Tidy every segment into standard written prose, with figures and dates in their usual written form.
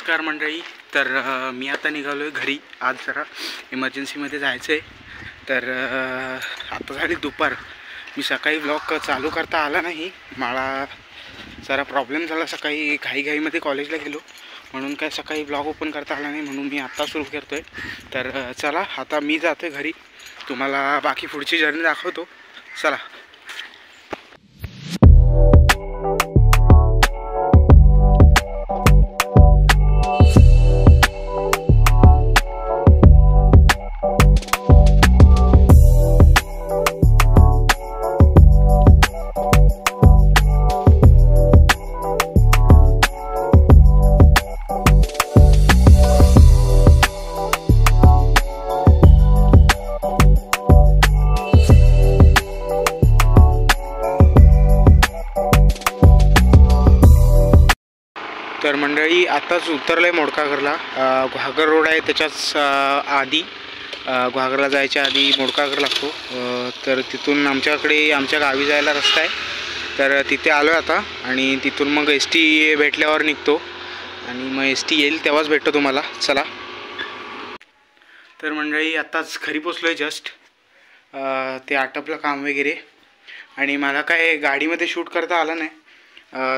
नमस्कार मंडळी. तर मी आता निघालो आहे घरी. आज जरा इमर्जन्सीमध्ये जायचं आहे. तर आता झाली दुपार. मी सकाळी व्लॉग चालू करता आला नाही, मला जरा प्रॉब्लेम झाला. सकाळी घाईमध्ये कॉलेजला गेलो म्हणून काय सकाळी व्लॉग ओपन करता आला नाही, म्हणून मी आत्ता सुरू करतो आहे. तर चला आता मी जातो घरी, तुम्हाला बाकी पुढची जर्नी दाखवतो. चला. तर मंडळी आताच उतरलं आहे मोडकागरला. घागर रोड आहे, त्याच्याच आधी घागरला जायच्या आधी मोडकागर लागतो. तर तिथून आमच्या गावी जायला रस्ता आहे. तर तिथे आलो आहे आता, आणि तिथून मग एस टी भेटल्यावर निघतो, आणि मग एस टी येईल तेव्हाच भेटतो तुम्हाला. चला. तर मंडळी आत्ताच घरी पोचलो आहे जस्ट. ते आटपलं काम वगैरे, आणि मला काय गाडीमध्ये शूट करता आलं नाही.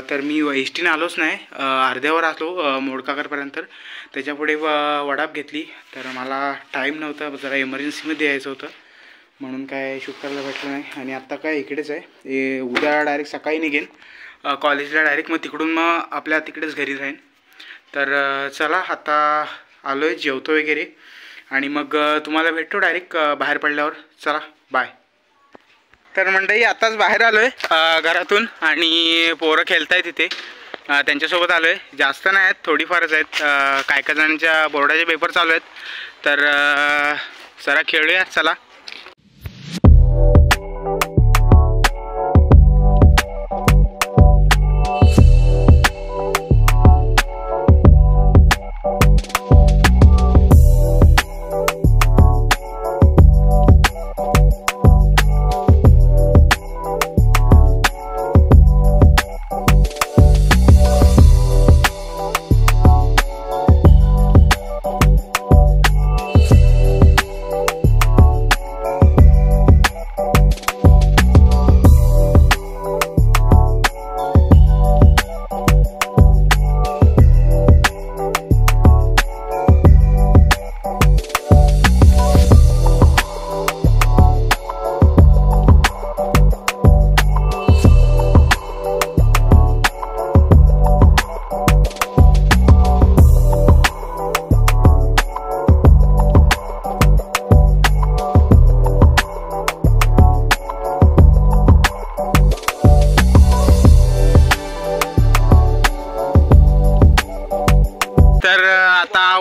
तर मी एस टीने आलोच नाही. अर्ध्यावर आलो मोडकागरपर्यंत. त्याच्यापुढे वडाप घेतली. तर मला टाईम नव्हता, जरा इमर्जन्सीमध्ये यायचं होतं, म्हणून काय शूट करायला भेटलं नाही. आणि आत्ता काय इकडेच आहे. उद्या डायरेक्ट सकाळी निघेन कॉलेजला डायरेक्ट, मग तिकडून मग आपल्या तिकडेच घरी राहीन. तर चला आता आलो आहे, जेवतो वगैरे, आणि मग तुम्हाला भेटतो डायरेक्ट बाहेर पडल्यावर. चला बाय. तर मंडळी आताच बाहेर आलो आहे घरातून, आणि पोरं खेळत आहेत तिथे, त्यांच्यासोबत आलो आहे. जास्त नाही आहेत, थोडीफारच आहेत. काय जणांच्या बोर्डाचे पेपर चालू आहेत. तर जरा खेळूया. चला.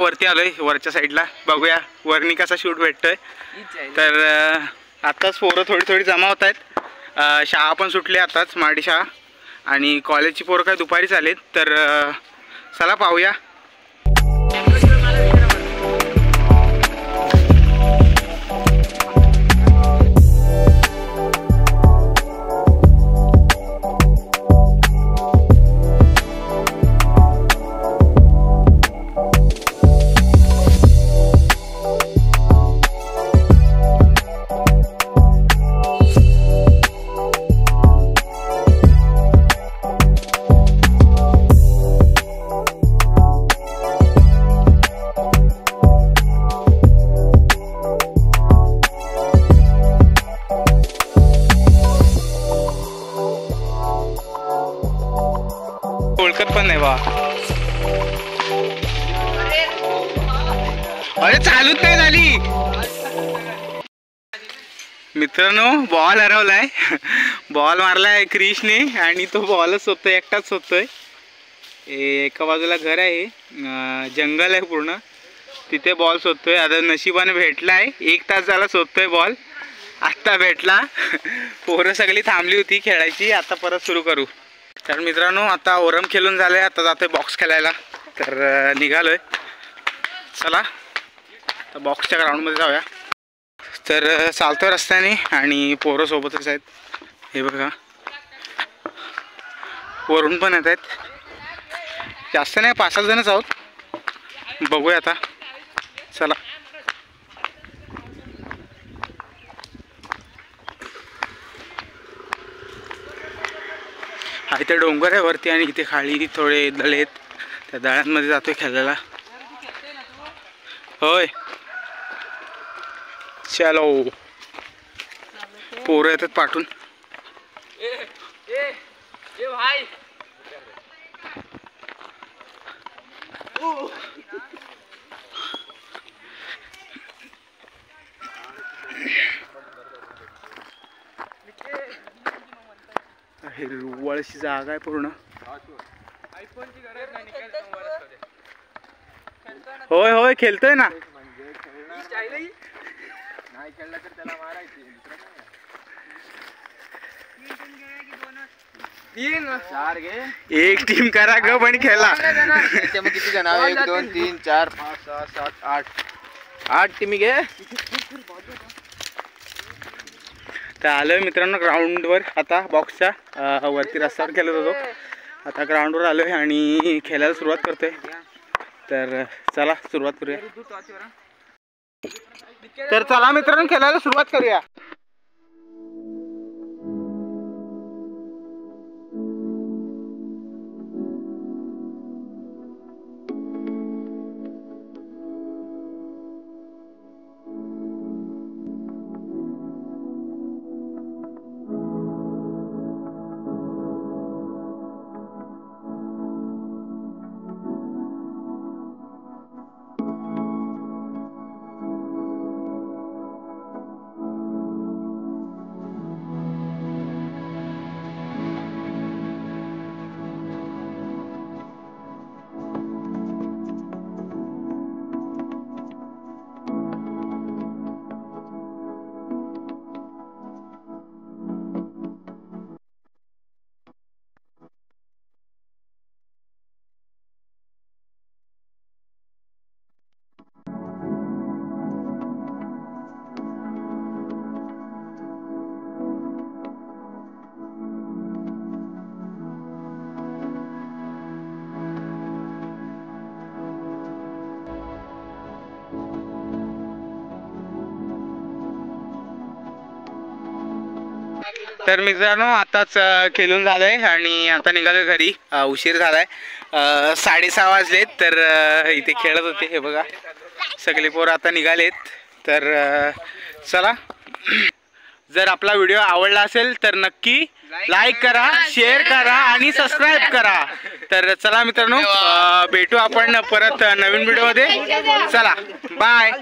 वरती आलोय, वरच्या साईडला बघूया वरनी कसा शूट भेटतोय. तर आताच पोरं थोडी जमा होत आहेत. शाळा पण सुटली आताच, माडी शाळा, आणि कॉलेजची पोरं काय दुपारीच आलेत. तर चला पाहूया. ओळखत पण नाही बा. अरे चालूच नाही झाली. मित्रांनो, बॉल हरवलाय. बॉल मारलाय क्रिशने, आणि तो बॉलच शोधतोय, एकटाच शोधतोय. एका बाजूला घर आहे, जंगल आहे पूर्ण, तिथे बॉल शोधतोय. आता नशिबाने भेटलाय. 1 तास झाला शोधतोय बॉल, आत्ता भेटला. पोरं सगळी थांबली होती खेळायची, आता परत सुरू करू. तर मित्रांनो, आता ओरम खेळून झालं आहे, आता जातोय बॉक्स खेळायला. तर निघालोय. चला तर बॉक्सच्या ग्राउंडमध्ये जाऊया. तर चालतोय रस्त्याने, आणि पोरं सोबतच आहेत. हे बघा, वरून पण येत आहेत. जास्त नाही, 5-6 जणच आहोत. बघूया आता, चला. हा इथे डोंगर आहे वरती आणि इथे खाली थोडे दळे आहेत. त्या दळ्यांमध्ये जातोय खेळायला. होय चलो. पोरं येतात पाठून. हिरवळशी जागा आहे पूर्ण. होय होय खेळतोय ना. एक टीम करा ग पण खेळा. किती जण? 1 2 3 4 5 6 7 8 टीमी घे. तर आलोय मित्रांनो ग्राउंडवर. आता बॉक्सच्या वरती रस्त्यावर खेळत होतो, आता ग्राउंडवर आलोय आणि खेळायला सुरुवात करतोय. तर चला सुरुवात करूया. तर चला मित्रांनो खेळायला सुरुवात करूया. तर मित्रांनो आताच खेळून झालंय आणि आता निघालो घरी. उशीर झालाय, 6:30 वाजलेत. तर इथे खेळत होते, हे बघा सगळे पोरं आता निघालेत. तर चला, जर आपला व्हिडिओ आवडला असेल तर नक्की लाईक करा, शेअर करा आणि सबस्क्राईब करा. तर चला मित्रांनो, भेटू आपण परत नवीन व्हिडिओमध्ये. चला बाय.